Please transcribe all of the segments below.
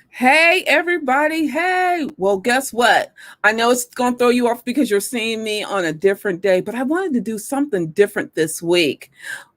Hey, everybody. Hey. Well, guess what? I know it's going to throw you off because you're seeing me on a different day, but I wanted to do something different this week.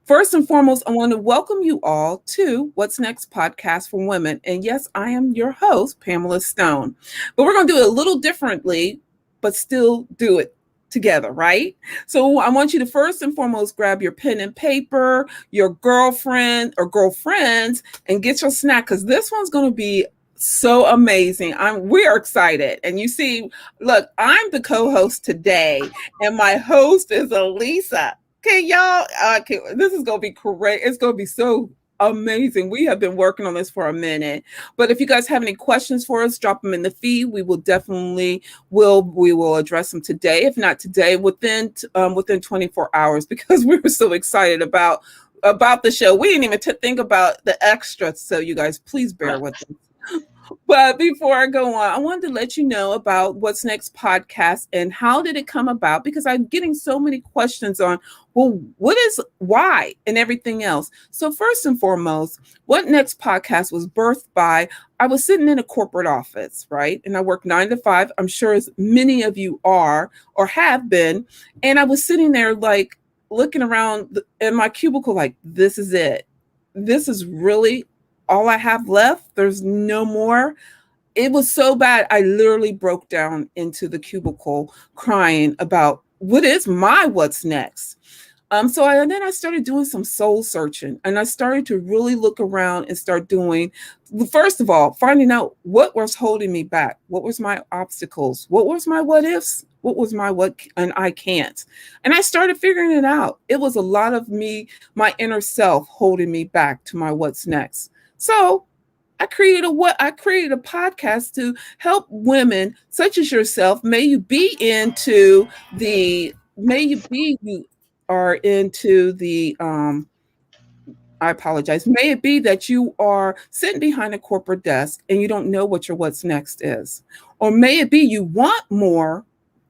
First and foremost, I want to welcome you all to What's Next podcast for women. And yes, I am your host, Pamela Stone. But we're going to do it a little differently, but still do it together, right? So I want you to first and foremost grab your pen and paper, your girlfriend or girlfriends, and get your snack because this one's going to be so amazing. We're excited. And you see, look, I'm the co-host today, and my host is Elisa. Okay, y'all. Okay, this is gonna be great. It's gonna be so amazing. We have been working on this for a minute. But if you guys have any questions for us, drop them in the feed. We will definitely we will address them today. If not today, within 24 hours, because we were so excited about the show. We didn't even think about the extras. So you guys, please bear with us. But before I go on, I wanted to let you know about What's Next podcast and how did it come about? Because I'm getting so many questions on, well, what is why and everything else. So first and foremost, What Next podcast was birthed by, I was sitting in a corporate office, right? And I work 9 to 5. I'm sure as many of you are or have been. And I was sitting there like looking around in my cubicle like, this is it. This is really all I have left. There's no more. It was so bad. I literally broke down into the cubicle crying about what's next. And then I started doing some soul searching and I started to really look around and start doing, first of all, finding out what was holding me back. What was my obstacles? What was my what ifs? What was my what and I can't? And I started figuring it out. It was a lot of me, my inner self holding me back to my what's next. So I created a podcast to help women such as yourself. May you be you are into the I apologize. May it be that you are sitting behind a corporate desk and you don't know what your what's next is. Or may it be you want more,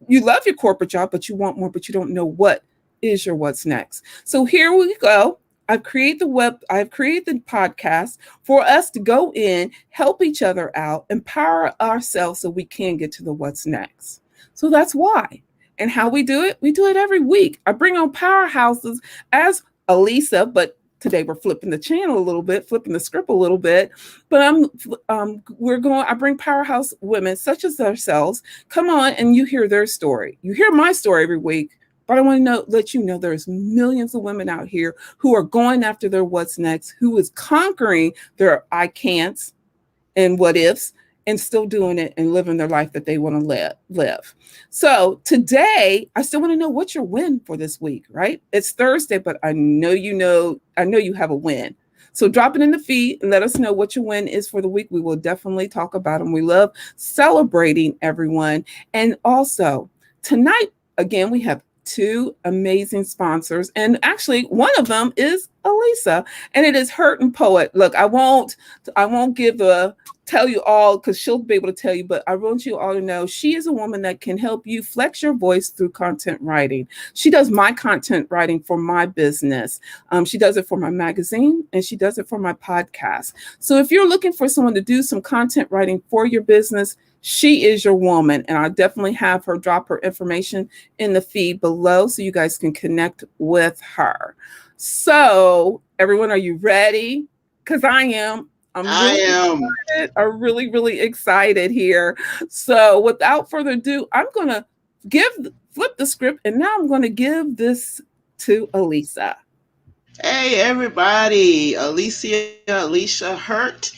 you love your corporate job, but you want more, but you don't know what is your what's next. So here we go. I've created the podcast for us to go in, help each other out, empower ourselves so we can get to the what's next. So that's why. And how we do it every week. I bring on powerhouses as Elisa, but today we're flipping the channel a little bit, flipping the script a little bit. But I bring powerhouse women such as ourselves. Come on, and you hear their story. You hear my story every week. But I want to let you know there's millions of women out here who are going after their what's next, who is conquering their I can'ts and what ifs and still doing it and living their life that they want to live. So today, I still want to know what's your win for this week, right? It's Thursday, but I know you have a win. So drop it in the feed and let us know what your win is for the week. We will definitely talk about them. We love celebrating everyone. And also, tonight, again, we have two amazing sponsors. And actually, one of them is Elisa, and it is Hurt and Poet. Look, I won't tell you all because she'll be able to tell you, but I want you all to know she is a woman that can help you flex your voice through content writing. She does my content writing for my business. She does it for my magazine and she does it for my podcast. So if you're looking for someone to do some content writing for your business, she is your woman. And I definitely have her drop her information in the feed below so you guys can connect with her. So everyone, are you ready? Because I am. I'm really, really excited here. So without further ado, I'm going to flip the script and now I'm going to give this to Elisa. Hey everybody, Alicia Hurt.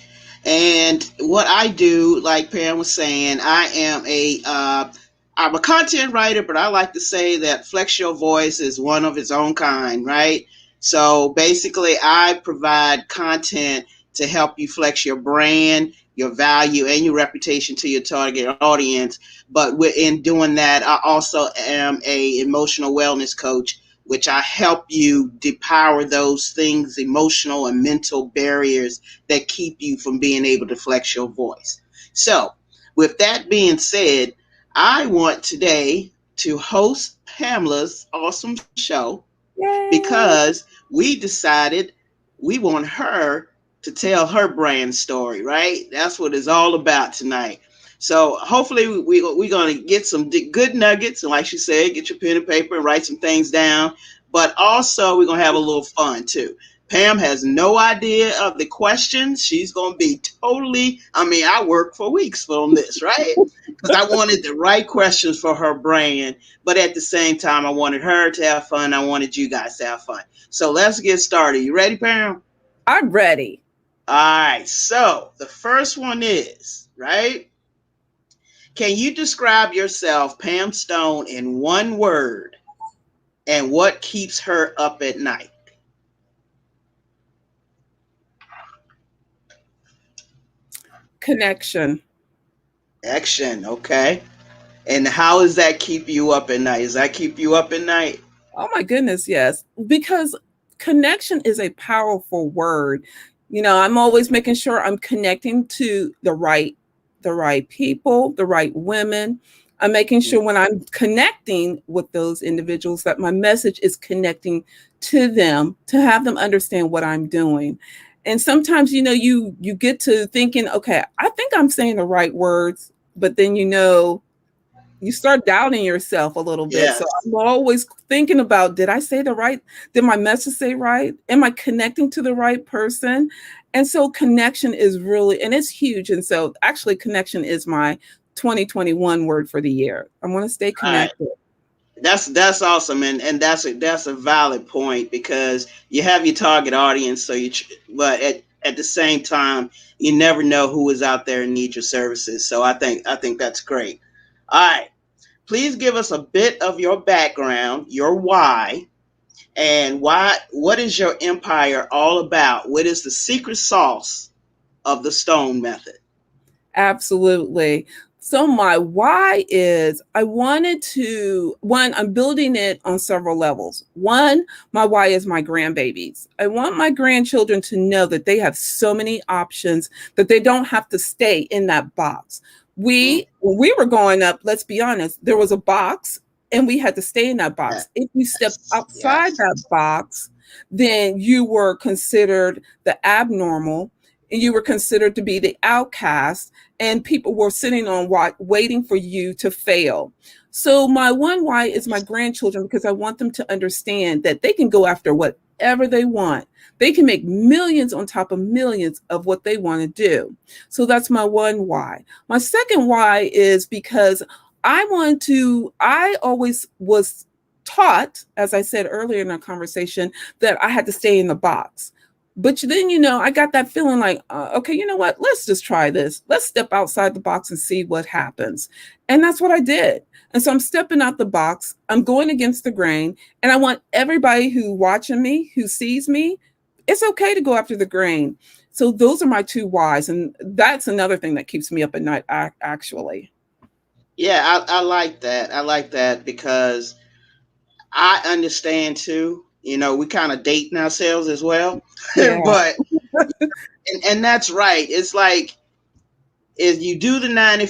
And what I do, like Pam was saying, I'm a content writer, but I like to say that Flex Your Voice is one of its own kind, right? So basically, I provide content to help you flex your brand, your value, and your reputation to your target audience. But in doing that, I also am a emotional wellness coach, which I help you depower those things, emotional and mental barriers that keep you from being able to flex your voice. So, with that being said, I want today to host Pamela's awesome show Yay. because we decided we want her to tell her brand story, right? That's what it's all about tonight. So hopefully we're going to get some good nuggets. And like she said, get your pen and paper and write some things down. But also we're going to have a little fun too. Pam has no idea of the questions. She's going to be totally, I worked for weeks on this, right? Because I wanted the right questions for her brand. But at the same time, I wanted her to have fun. I wanted you guys to have fun. So let's get started. You ready, Pam? I'm ready. All right. So the first one is, right? Can you describe yourself, Pam Stone, in one word and what keeps her up at night? Connection. Action. Okay. And how does that keep you up at night? Does that keep you up at night? Oh my goodness, yes. Because connection is a powerful word. I'm always making sure I'm connecting to the right people, the right women. I'm making sure when I'm connecting with those individuals that my message is connecting to them to have them understand what I'm doing. And sometimes, you get to thinking, okay, I think I'm saying the right words, but then you start doubting yourself a little bit. Yes. So I'm always thinking about, did my message say right? Am I connecting to the right person? And so connection is really, and it's huge. And so actually connection is my 2021 word for the year. I want to stay connected. Right. That's awesome. And that's a valid point because you have your target audience. But at the same time, you never know who is out there and need your services. So I think that's great. All right. Please give us a bit of your background, your why, and what is your empire all about? What is the secret sauce of the Stone method? Absolutely. So my why is I'm building it on several levels. One, my why is my grandbabies. I want my grandchildren to know that they have so many options, that they don't have to stay in that box. When we were growing up, let's be honest, there was a box and we had to stay in that box. If you stepped outside that box, then you were considered the abnormal and you were considered to be the outcast, and people were sitting on waiting for you to fail. So my one why is my grandchildren, because I want them to understand that they can go after whatever they want. They can make millions on top of millions of what they want to do. So that's my one why. My second why is because I always was taught, as I said earlier in our conversation, that I had to stay in the box. But then, I got that feeling like, okay, you know what? Let's just try this. Let's step outside the box and see what happens. And that's what I did. And so I'm stepping out the box. I'm going against the grain. And I want everybody who watching me, who sees me, it's okay to go after the grain. So those are my two whys. And that's another thing that keeps me up at night, actually. Yeah, I like that. I like that because I understand too. We kind of dating ourselves as well. Yeah. But and that's right. It's like if you do the 9 to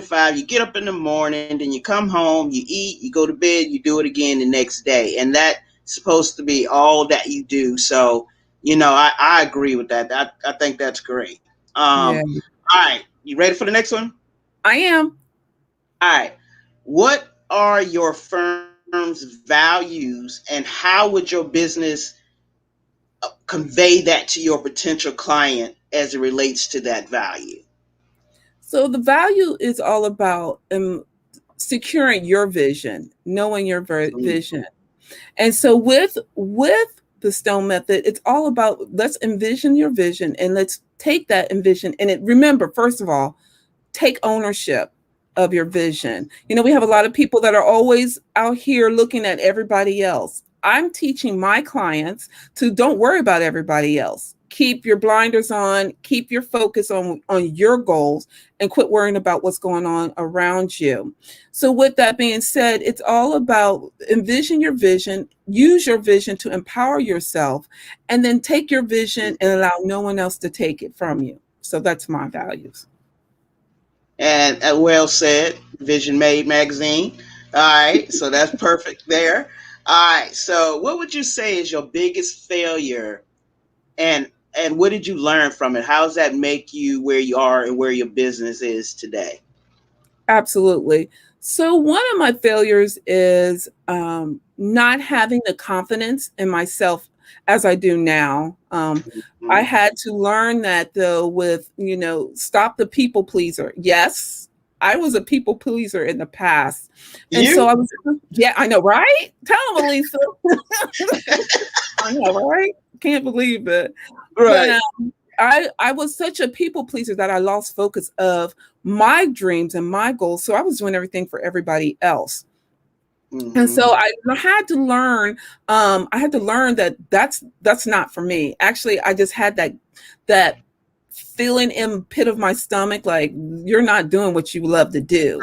5, you get up in the morning, then you come home, you eat, you go to bed, you do it again the next day. And that's supposed to be all that you do. So, I agree with that. I think that's great. Yeah. All right. You ready for the next one? I am. All right. What are your firm's values and how would your business convey that to your potential client as it relates to that value? So the value is all about securing your vision, knowing your vision. And so with the Stone method, it's all about, let's envision your vision and let's take that envision. And remember, first of all, take ownership of your vision. We have a lot of people that are always out here looking at everybody else. I'm teaching my clients to don't worry about everybody else. Keep your blinders on, keep your focus on your goals, and quit worrying about what's going on around you. So with that being said, it's all about envision your vision, use your vision to empower yourself, and then take your vision and allow no one else to take it from you. So that's my values. And well said, Vision Made magazine. All right, so that's perfect there. All right, so what would you say is your biggest failure and and what did you learn from it? How does that make you where you are and where your business is today? Absolutely. So one of my failures is not having the confidence in myself as I do now. I Mhm. had to learn that though with, stop the people pleaser. Yes, I was a people pleaser in the past. And so You I was, yeah, I know, right? Tell them, Elisa. I know, right? Can't believe it. But right? I was such a people pleaser that I lost focus of my dreams and my goals. So I was doing everything for everybody else. And Hmm. so I had to learn. I had to learn that that's not for me. Actually, I just had that feeling in the pit of my stomach, like you're not doing what you love to do.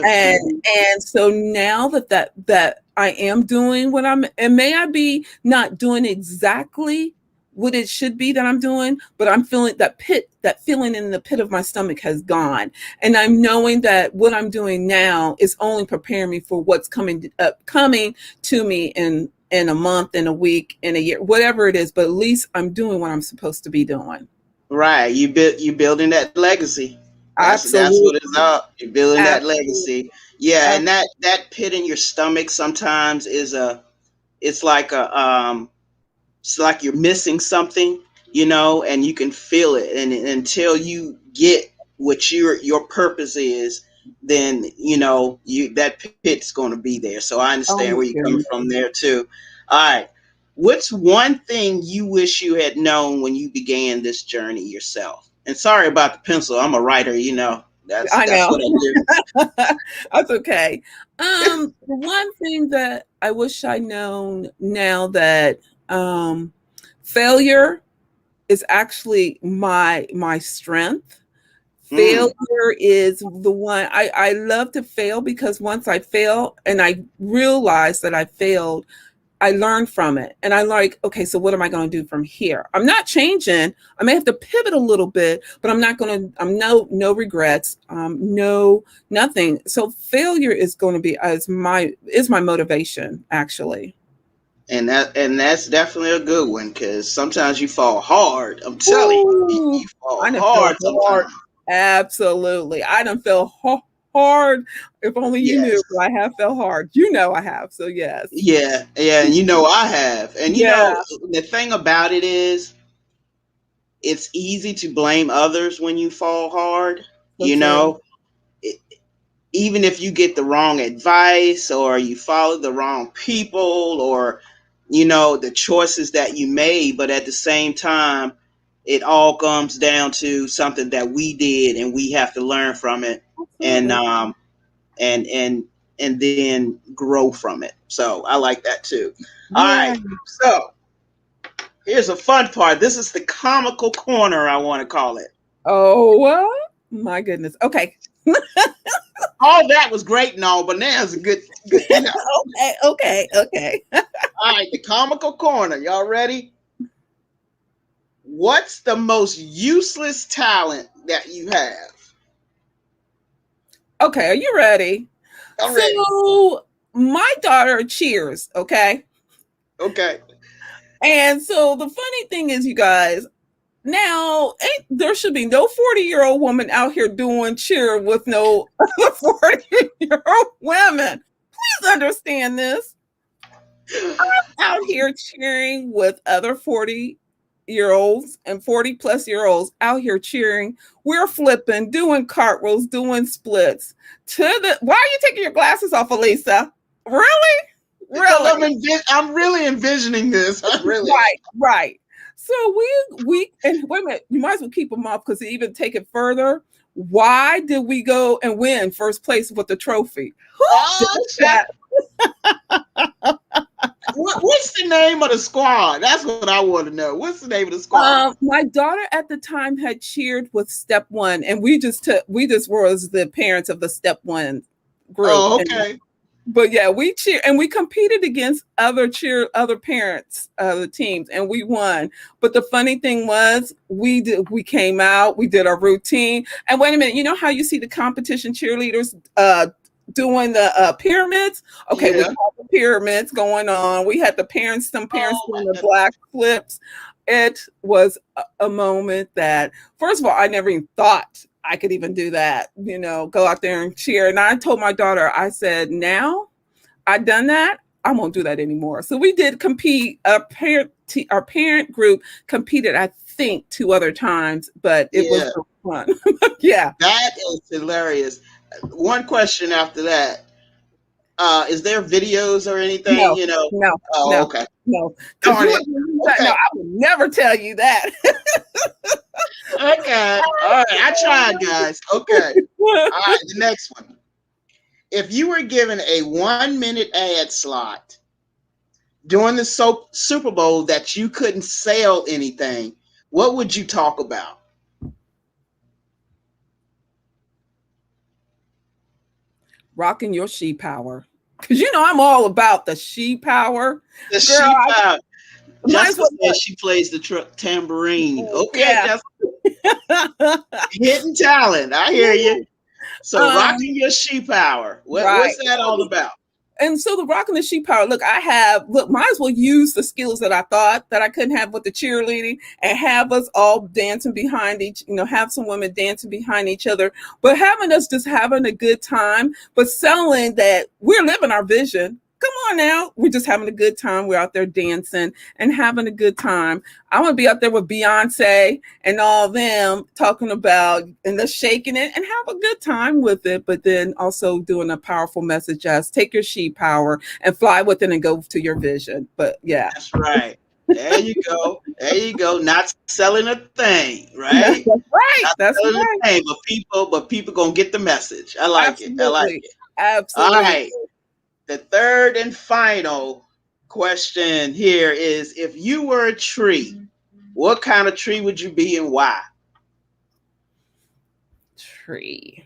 And Hmm. and so now that I am doing what I'm, and may I be not doing exactly what it should be that I'm doing, but I'm feeling that feeling in the pit of my stomach has gone. And I'm knowing that what I'm doing now is only preparing me for what's coming to me in a month, in a week, in a year, whatever it is, but at least I'm doing what I'm supposed to be doing. Right. You building that legacy. That's what it's Absolutely. up. You're building that Absolutely. legacy. Yeah, Ab- and that pit in your stomach sometimes it's like it's like you're missing something, and you can feel it. And until you get what your purpose is, then you that pit's going to be there. So I oh understand my where you're coming goodness. from there too. All right. What's one thing you wish you had known when you began this journey yourself? And sorry about the pencil. I'm a writer, That's I that's know. what I do. That's okay. The one thing that I wish I'd known now that um, failure is actually my strength. Mm. Failure is the one I love to fail, because once I fail and I realize that I failed, I learned from it. And I like, okay, so what am I going to do from here? I'm not changing. I may have to pivot a little bit, but I'm not going to, I'm no regrets, no, nothing. So failure is going to be is my motivation actually. And that's definitely a good one because sometimes you fall hard. I'm telling you, Ooh, you fall I done feel hard hard. sometimes. Absolutely. I done feel hard. If only you knew, Yes. but I have felt hard. You know I have. So yes. Yeah, yeah, and I have. And Yeah. the thing about it is it's easy to blame others when you fall hard. So You true. know, it, even if you get the wrong advice or you follow the wrong people or the choices that you made, but at the same time it all comes down to something that we did and we have to learn from it and Absolutely. and and and then grow from it. So I like that too. All Yeah. right. So here's a fun part. This is the comical corner, I want to call it. Oh, well, my goodness. Okay. All that was great and all, but now it's a good. Okay. Okay. Okay. All right, the comical corner. Y'all ready? What's the most useless talent that you have? Okay. Are you ready? I'm ready. So, my daughter cheers. Okay. Okay. And so, the funny thing is, you guys, now there should be no 40-year-old woman out here doing cheer with no 40-year-old women. Please understand this. Out here cheering with other 40-year olds and 40 plus year olds out here cheering. We're flipping, doing cartwheels, doing splits. Why are you taking your glasses off, Elisa? Really? Because Really? I'm really envisioning this. I really am. Right, right. So we and wait a minute, you might as well keep them up because even take it further. Why did we go and win first place with the trophy? Who Oh, did check. that? What's the name of the squad? That's what I want to know. What's the name of the squad? My daughter at the time had cheered with Step One, and we just was the parents of the Step One group. Oh, And okay. but yeah, we cheer and we competed against other parents, the teams, and we won. But the funny thing was, we came out, we did our routine, and wait a minute, you know how you see the competition cheerleaders doing the pyramids? Okay, we Yeah. had the pyramids going on. We had some parents Oh doing my the goodness. black flips. it was a moment that, first of all, I never even thought I could even do that, go out there and cheer. And I told my daughter, I said, now I've done that, I won't do that anymore. So we did compete. Our parent group competed, I think, 2 other times, but it was fun. Yeah. That is hilarious. One question after that. Is there videos or anything? No. Oh, No. okay. No. Darn it. Okay. No, I would never tell you that. Okay. All right. I tried, guys. Okay. All right. The next one. If you were given a 1-minute ad slot during the Super Bowl that you couldn't sell anything, what would you talk about? Rocking your she power. Because I'm all about the she power. The she power. Jessica says she plays the tambourine. Okay, yeah. Jessica. Hidden talent. I hear you. So rocking your she power. What's that all about? And so the rocking the she power, might as well use the skills that I thought that I couldn't have with the cheerleading and have us all dancing behind have some women dancing behind each other, but having us just having a good time, but selling that we're living our vision. Come on now. We're just having a good time. We're out there dancing and having a good time. I want to be out there with Beyonce and all them talking about and just shaking it and have a good time with it. But then also doing a powerful message as take your she power and fly with it and go to your vision. But yeah. That's right. There you go. There you go. Not selling a thing, right? That's right. Not That's selling right. a thing, but people gonna get the message. I like Absolutely. it. I like it. Absolutely. All right. The third and final question here is, if you were a tree, what kind of tree would you be and why? Tree.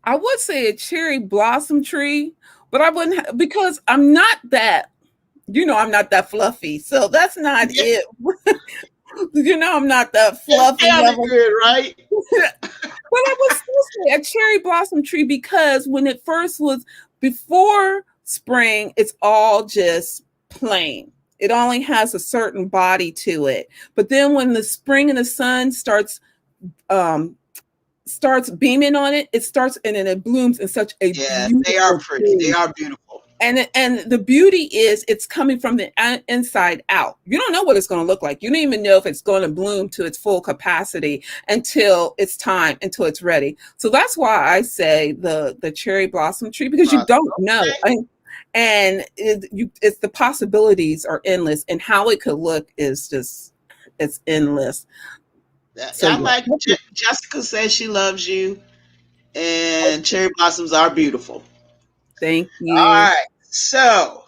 I would say a cherry blossom tree, but I wouldn't because I'm not that, I'm not that fluffy. So that's not it. I'm not that fluffy. Good, right? But I would still say a cherry blossom tree because when it first was before spring, it's all just plain. It only has a certain body to it. But then when the spring and the sun starts beaming on it, it starts and then it blooms in such a they are pretty. They are beautiful. And the beauty is it's coming from the inside out. You don't know what it's going to look like. You don't even know if it's going to bloom to its full capacity until it's time, until it's ready. So that's why I say the cherry blossom tree, because you don't know. And it's the possibilities are endless, and how it could look is just, it's endless. So, I like Jessica says she loves you, and cherry blossoms are beautiful. Thank you. All right. So,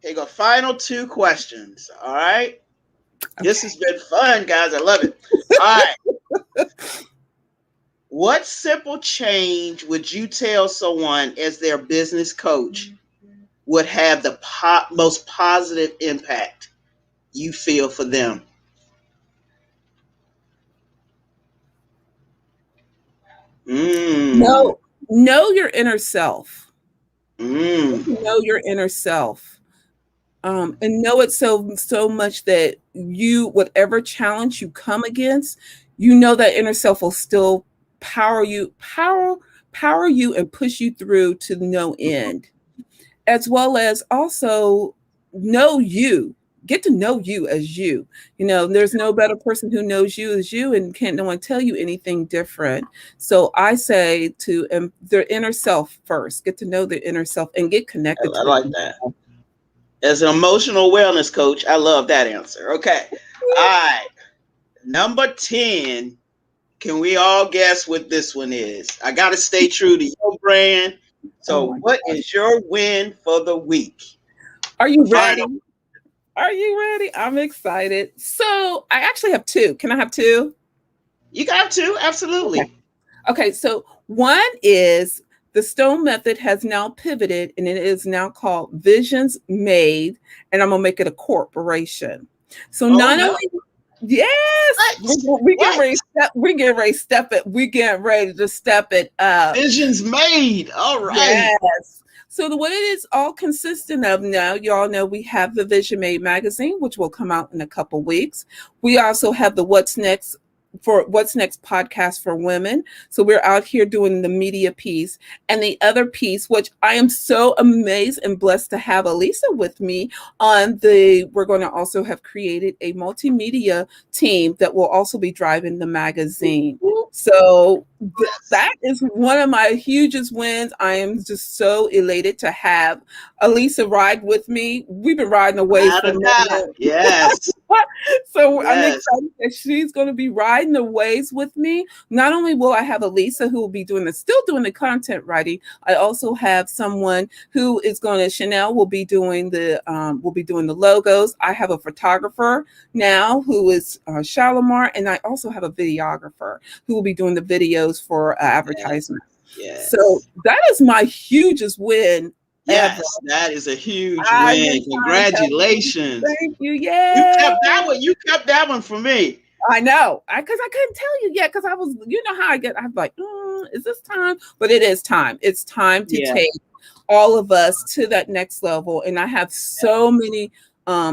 here go. Final 2 questions. All right. Okay. This has been fun, guys. I love it. All right. What simple change would you tell someone as their business coach would have the most positive impact you feel for them? Know your inner self. Know your inner self. And know it so much that whatever challenge you come against, that inner self will still power you and push you through to no end, as well as also know you. Get to know you as you. There's no better person who knows you as you, and can't no one tell you anything different. So I say to their inner self first. Get to know their inner self and get connected. I like that. As an emotional wellness coach, I love that answer. Okay. All right. Number 10. Can we all guess what this one is? I got to stay true to your brand. So what is your win for the week? Are you ready? Are you ready? I'm excited. So I actually have 2. Can I have 2? You can have 2. Absolutely. Okay. So one is the Stone Method has now pivoted, and it is now called Visions Made, and I'm going to make it a corporation. So yes, we get ready to step it up. Visions Made. All right. Yes. So what it is all consistent of now, you all know we have the Vision Made magazine, which will come out in a couple weeks. We also have the What's Next podcast for women. So we're out here doing the media piece. And the other piece, which I am so amazed and blessed to have Elisa with me we're going to also have created a multimedia team that will also be driving the magazine. So that is one of my hugest wins. I am just so elated to have Elisa ride with me. We've been riding away from yes. So I'm excited that she's going to be riding the waves with me. Not only will I have Elisa who will be still doing the content writing, I also have someone who is Chanel will be doing the logos. I have a photographer now who is Shalimar, and I also have a videographer who will be doing the videos for advertisement. Yes. So that is my hugest win. Yes, that is a huge win. Congratulations. Thank you. Yeah. You kept that one for me. I know. Because I couldn't tell you yet because I was, you know how I get, I'm like, is this time? But it is time. It's time to take all of us to that next level. And I have so many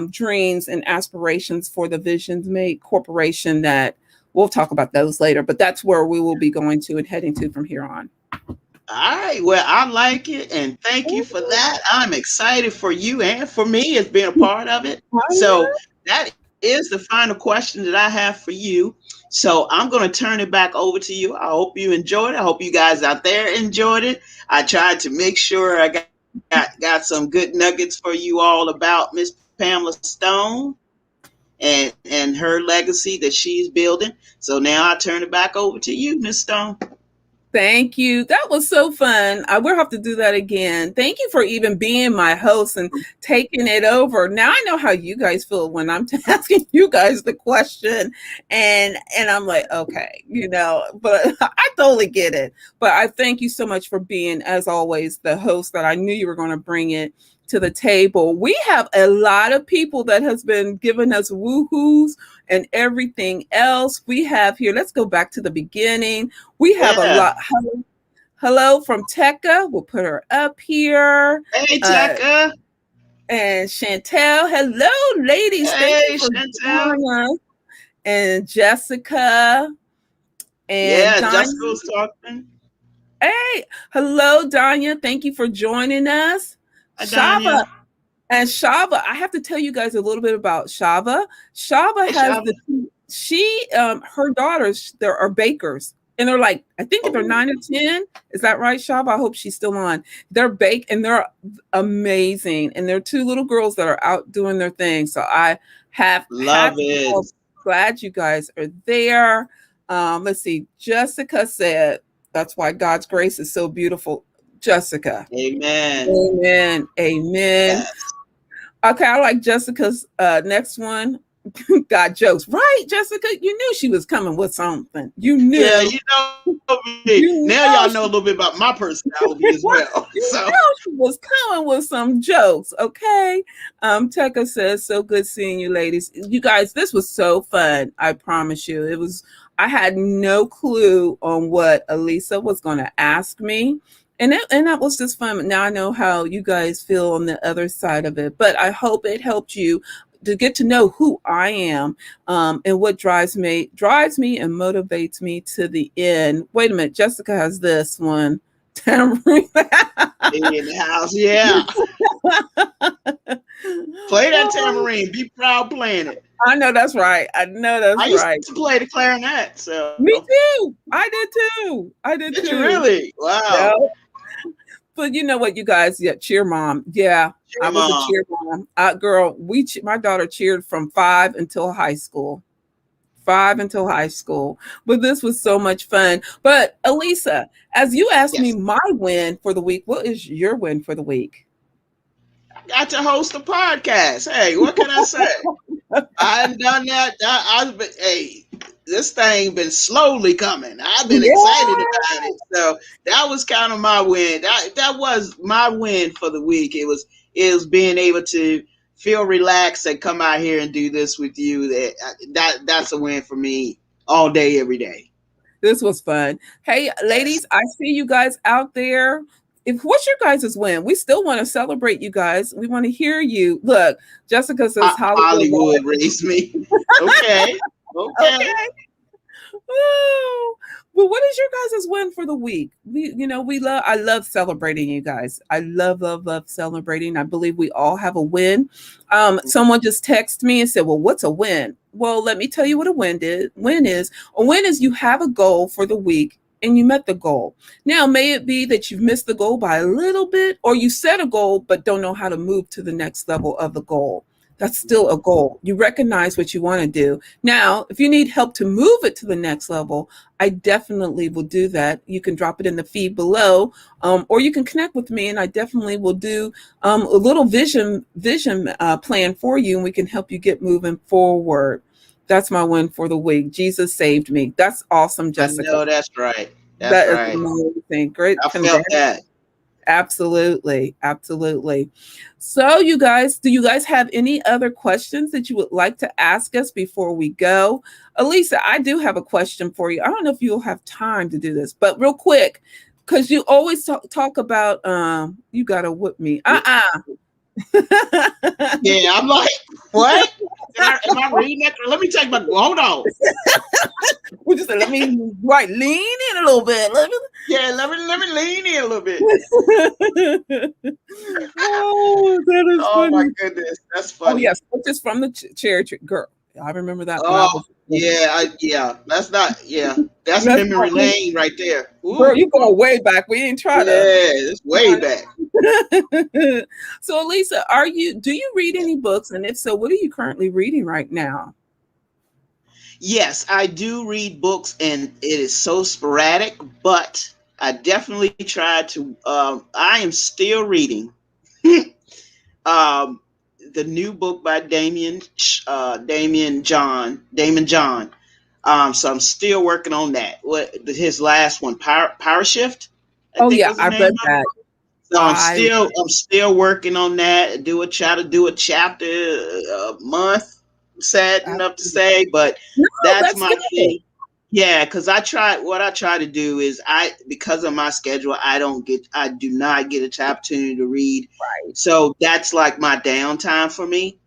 dreams and aspirations for the Visions Made Corporation that we'll talk about those later. But that's where we will be going to and heading to from here on. All right. Well, I like it. And thank you for that. I'm excited for you and for me as being a part of it. So that is the final question that I have for you. So I'm going to turn it back over to you. I hope you enjoyed it. I hope you guys out there enjoyed it. I tried to make sure I got some good nuggets for you all about Miss Pamela Stone and her legacy that she's building. So now I turn it back over to you, Miss Stone. Thank you. That was so fun. I will have to do that again. Thank you for even being my host and taking it over. Now I know how you guys feel when I'm asking you guys the question and I'm like, okay, but I totally get it. But I thank you so much for being, as always, the host that I knew you were going to bring it to the table. We have a lot of people that has been giving us woohoos and everything else. We have here, let's go back to the beginning. We have a lot. Hello from Tekka. We'll put her up here. Hey, Tekka. And Chantel. Hello, ladies. Hey, Chantel. And Jessica. And Jessica was talking. Hey, hello, Danya. Thank you for joining us. Shava. And Shava, I have to tell you guys a little bit about Shava. Shava has her daughters, there are bakers. And they're like, I think they're 9 or 10. Is that right, Shava? I hope she's still on. They're baked and they're amazing. And they're 2 little girls that are out doing their thing. So I have glad you guys are there. Let's see. Jessica said, that's why God's grace is so beautiful. Jessica. Amen. Amen. Amen. Yes. Okay, I like Jessica's next one. God jokes. Right, Jessica? You knew she was coming with something. You knew. Yeah, you know me. Now y'all know a little bit about my personality as well. So she was coming with some jokes, okay? Tekka says, so good seeing you ladies. You guys, this was so fun. I promise you. I had no clue on what Elisa was going to ask me. And that was just fun. Now I know how you guys feel on the other side of it. But I hope it helped you to get to know who I am and what drives me and motivates me to the end. Wait a minute. Jessica has this one. Tambourine. In the house, yeah. Play that tambourine. Be proud playing it. I know that's right. I used to play the clarinet. So me too. I did too. Did you really? Wow. Yeah. But you know what, you guys? Yeah, cheer mom. Yeah, I was a cheer mom. Girl, my daughter cheered from 5 until high school. 5 until high school. But this was so much fun. But Elisa, as you asked me my win for the week, what is your win for the week? I got to host a podcast. Hey, what can I say? I haven't done that. This thing been slowly coming. I've been excited about it. So that was kind of my win. That was my win for the week. It was being able to feel relaxed and come out here and do this with you. That's a win for me all day, every day. This was fun. Hey, ladies, I see you guys out there. if what's your guys' win? We still want to celebrate you guys. We want to hear you. Look, Jessica says Hollywood. Hollywood raised me. Okay. Okay. Okay. Oh, well, what is your guys' win for the week? I love celebrating you guys. I love celebrating. I believe we all have a win. Someone just texted me and said, well, what's a win? Well, let me tell you what a win is. A win is you have a goal for the week and you met the goal. Now, may it be that you've missed the goal by a little bit, or you set a goal but don't know how to move to the next level of the goal. That's still a goal. You recognize what you want to do. Now, if you need help to move it to the next level, I definitely will do that. You can drop it in the feed below, or you can connect with me, and I definitely will do a little vision plan for you, and we can help you get moving forward. That's my win for the week. Jesus saved me. That's awesome, Jessica. I know that's right. That That's right. is amazing. Great. I felt that. Absolutely. Absolutely. So, you guys, do you guys have any other questions that you would like to ask us before we go? Elisa, I do have a question for you. I don't know if you'll have time to do this, but real quick, because you always talk about, you got to whip me. Yeah, I'm like, what? Am I reading that? Let me take my, hold on. We just let me lean in a little bit. Let me lean in a little bit. Oh, that is funny. My goodness, that's funny. Oh yes, just from the cherry tree, girl. I remember that. That's memory lane right there. Ooh. Girl, you go way back. We ain't trying to. Yeah, it's way back. So, Elisa, do you read any books? And if so, what are you currently reading right now? Yes, I do read books, and it is so sporadic, but I definitely try to. I am still reading the new book by Damon John. So I'm still working on that. His last one, Power Shift. I read that. So I'm still working on that. Try to do a chapter a month. Sad enough to say, but that's my thing. Yeah, because what I try to do is because of my schedule, I do not get an opportunity to read. Right. So that's like my downtime for me.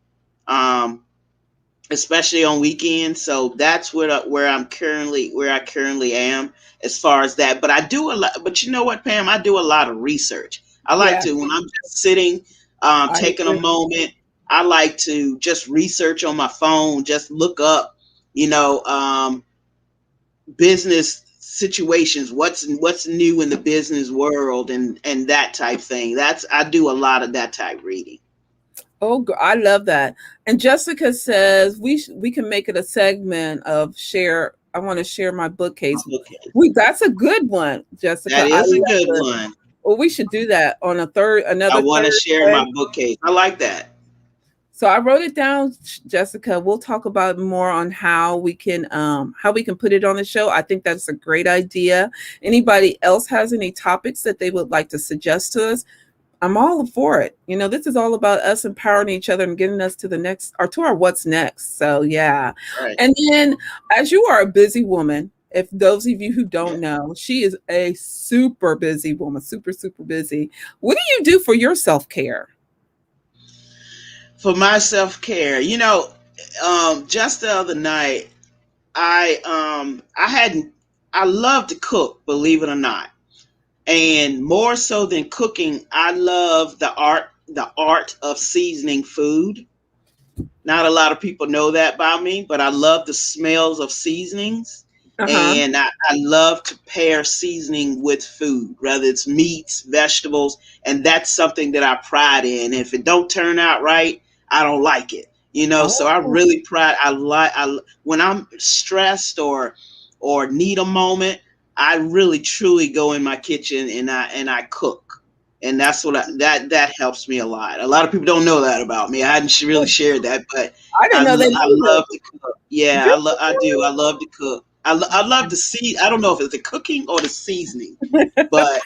Especially on weekends. So that's where I currently am as far as that. But I do a lot. But you know what, Pam? I do a lot of research. I like to, when I'm just sitting, taking a moment, I like to just research on my phone, just look up, business situations, what's new in the business world, and that type thing. I do a lot of that type reading. Oh, I love that. And Jessica says we can make it a segment of share. I want to share my bookcase. That's a good one, Jessica. That is a good one. Well, we should do that on another. I want to share my bookcase. I like that. So I wrote it down, Jessica. We'll talk about more on how we can put it on the show. I think that's a great idea. Anybody else has any topics that they would like to suggest to us? I'm all for it. This is all about us empowering each other and getting us to our what's next. So yeah. Right. And then, as you are a busy woman, if those of you who don't know, she is a super busy woman, super, super busy. What do you do for your self-care? For my self-care, just the other night, I love to cook, believe it or not. And more so than cooking, I love the art of seasoning food. Not a lot of people know that about me, but I love the smells of seasonings. And I love to pair seasoning with food, whether it's meats, vegetables, and that's something that I pride in. If it don't turn out right, I don't like it. So I really when I'm stressed or need a moment, I really truly go in my kitchen and I cook, and that's that helps me a lot. A lot of people don't know that about me. I hadn't really shared that, but I didn't know that. I love to cook. Yeah, I do. I love to cook. I love to see. I don't know if it's the cooking or the seasoning, but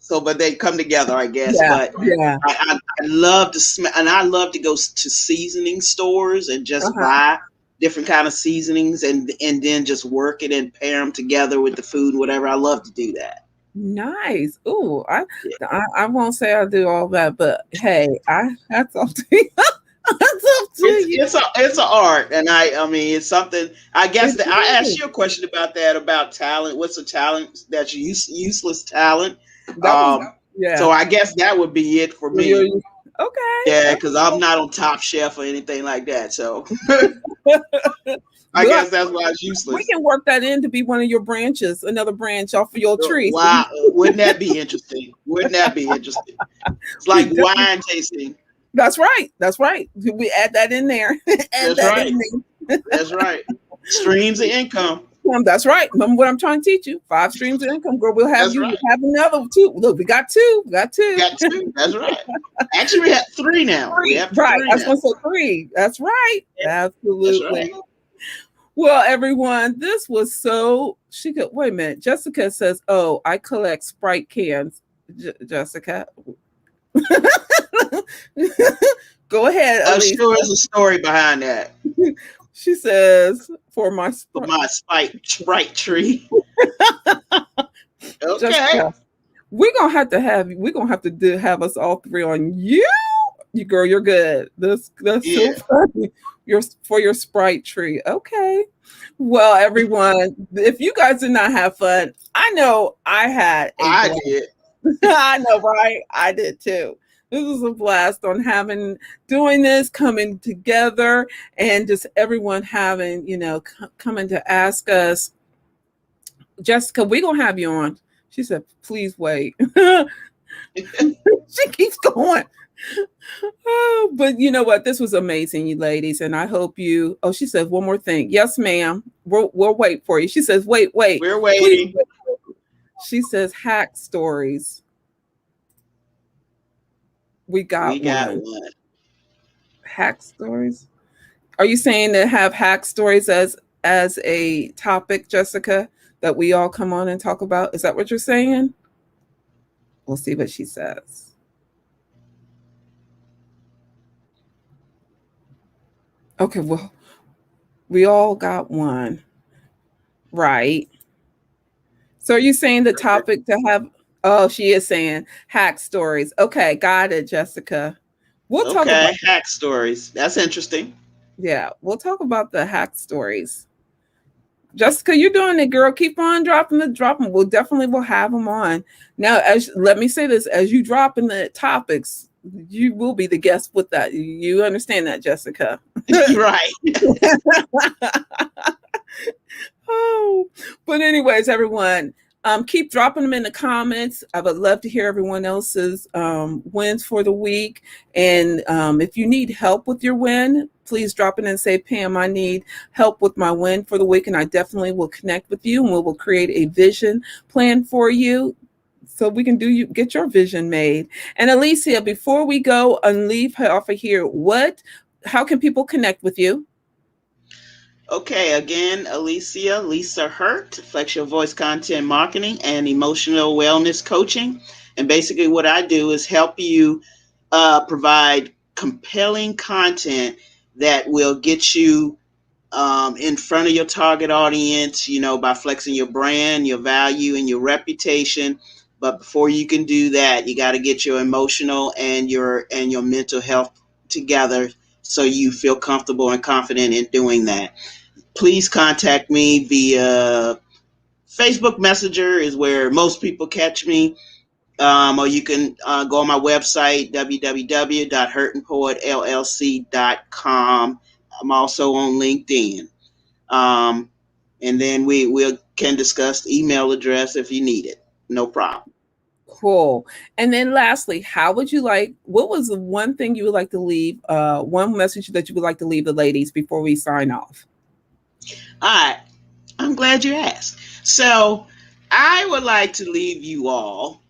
but they come together, I guess. Yeah, but yeah, I love to smell, and I love to go to seasoning stores and just buy different kind of seasonings and then just work it and pair them together with the food and whatever. I love to do that. Nice. Ooh, I, Yeah. I I won't say I do all that, but hey, I that's up to you. That's up to you. It's a art, and I mean it's something. I guess It that I asked is. you a question about that about talent. What's a talent that's useless talent? That was Um, yeah. so I guess that would be it for me. You're- okay. Yeah, because I'm not on Top Chef or anything like that. So I We'll have guess that's why it's we useless. can work that in to be one of your branches, another branch off of your tree. So Wow, wouldn't that be interesting? Wouldn't that be interesting? It's we like definitely, wine tasting. that's right. That's right. We add that in there. Add That's that right. in there. That's right. Streams of income. That's right. Remember what I'm trying to teach you. 5 streams of income, girl. We'll have That's you right. have another two. Look, we got two. We got two. Got two. That's right. Actually, we have three now. We Three. have Right. three I was now. gonna say three. That's right. That's right. Absolutely. Well, everyone, this was so she could wait a minute. Jessica says, "Oh, I collect Sprite cans." Jessica, go ahead, I'm Elise. sure there's a story behind that. She says, "For my For my Sprite tree. Okay. Jessica, we're gonna have to have us all three on you. You girl, you're good. That's so Yeah, funny. Your for your Sprite tree. Okay. Well, everyone, if you guys did not have fun, I know I had a I blast. did. I know, right? I did too. This was a blast on doing this, coming together, and just everyone having, coming to ask us, Jessica, we're gonna have you on. She said, please wait. She keeps going. Oh, but you know what? This was amazing, you ladies, and I hope you. Oh, she says one more thing. Yes, ma'am. We'll wait for you. She says, wait, We're please. waiting. Wait. She says, hack stories. We We got got one. one. Hack stories. Are you saying to have hack stories as a topic, Jessica, that we all come on and talk about? Is that what you're saying? We'll see what she says. Okay, well, we all got one, right? So are you saying the topic to have oh, she is saying hack stories. Okay, got it, Jessica. We'll talk about Okay. Hack stories. That's interesting. yeah, we'll talk about the hack stories. Jessica, you're doing it, girl. Keep on dropping. We'll definitely will have them on. Now, as let me say this, as you drop in the topics, you will be the guest with that. You understand that, Jessica? Right. Oh, but anyways, everyone, keep dropping them in the comments. I would love to hear everyone else's wins for the week. And if you need help with your win, please drop it and say, Pam, I need help with my win for the week. And I definitely will connect with you and we will create a vision plan for you so we can get your vision made. And Alicia, before we go and leave her off of here, how can people connect with you? Okay, again, Lisa Hurt, Flex Your Voice Content Marketing and Emotional Wellness Coaching. And basically, what I do is help you provide compelling content that will get you in front of your target audience, by flexing your brand, your value, and your reputation. But before you can do that, you got to get your emotional and your mental health together so you feel comfortable and confident in doing that. Please contact me via Facebook Messenger is where most people catch me. Or you can go on my website, www.hurtandpoetllc.com. I'm also on LinkedIn. And then we can discuss the email address if you need it. No problem. Cool. And then lastly, what was the one thing you would like to leave, one message that you would like to leave the ladies before we sign off? All right. I'm glad you asked. So I would like to leave you all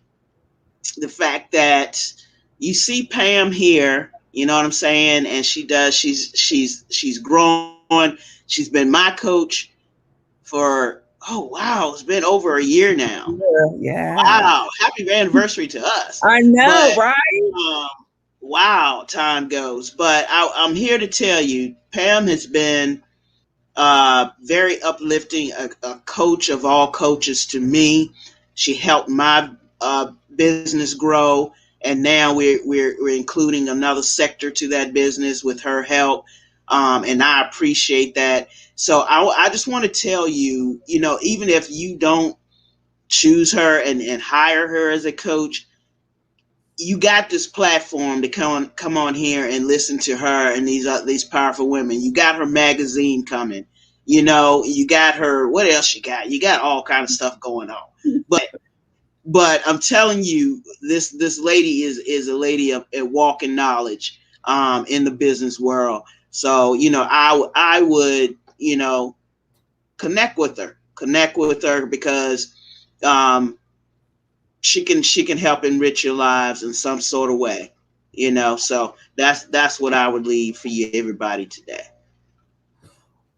the fact that you see Pam here, you know what I'm saying? And she's grown. She's been my coach for, oh wow, it's been over a year now. Yeah. Wow, happy anniversary to us. I know, But right? wow, time goes. But I'm here to tell you, Pam has been very uplifting, a coach of all coaches to me. She helped my business grow, and now we're including another sector to that business with her help, and I appreciate that. So I just want to tell you, even if you don't choose her and hire her as a coach, you got this platform to come on here and listen to her and these powerful women. You got her magazine coming. You got her. What else you got? You got all kind of stuff going on. But I'm telling you, this lady is a lady of a walking knowledge in the business world. So I would connect with her because she can help enrich your lives in some sort of way. So that's what I would leave for you, everybody, today.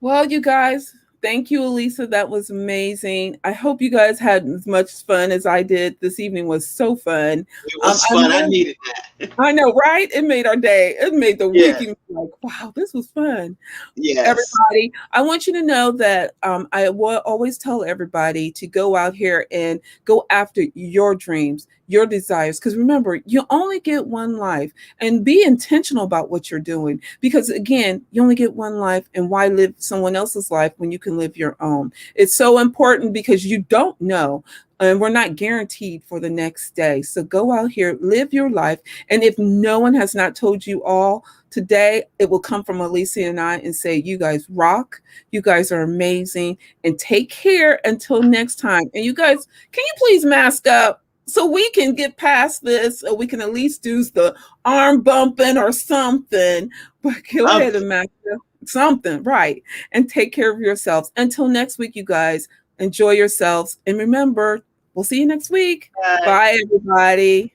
Well, you guys, thank you, Elisa. That was amazing. I hope you guys had as much fun as I did. This evening was so fun. It was fun. I needed that. I know, right? It made our day. It made the Yeah. week. Like, wow, this was fun. Yes. Everybody, I want you to know that I will always tell everybody to go out here and go after your dreams, your desires. Because remember, you only get one life, and be intentional about what you're doing. Because again, you only get one life, and why live someone else's life when you can live your own? It's so important because you don't know. And we're not guaranteed for the next day. So go out here, live your life. And if no one has not told you all today, it will come from Alicia and I and say, you guys rock. You guys are amazing. And take care until next time. And you guys, can you please mask up so we can get past this? So we can at least do the arm bumping or something. But go ahead and mask up something. Right. And take care of yourselves. Until next week, you guys, enjoy yourselves. And remember, we'll see you next week. Bye, everybody.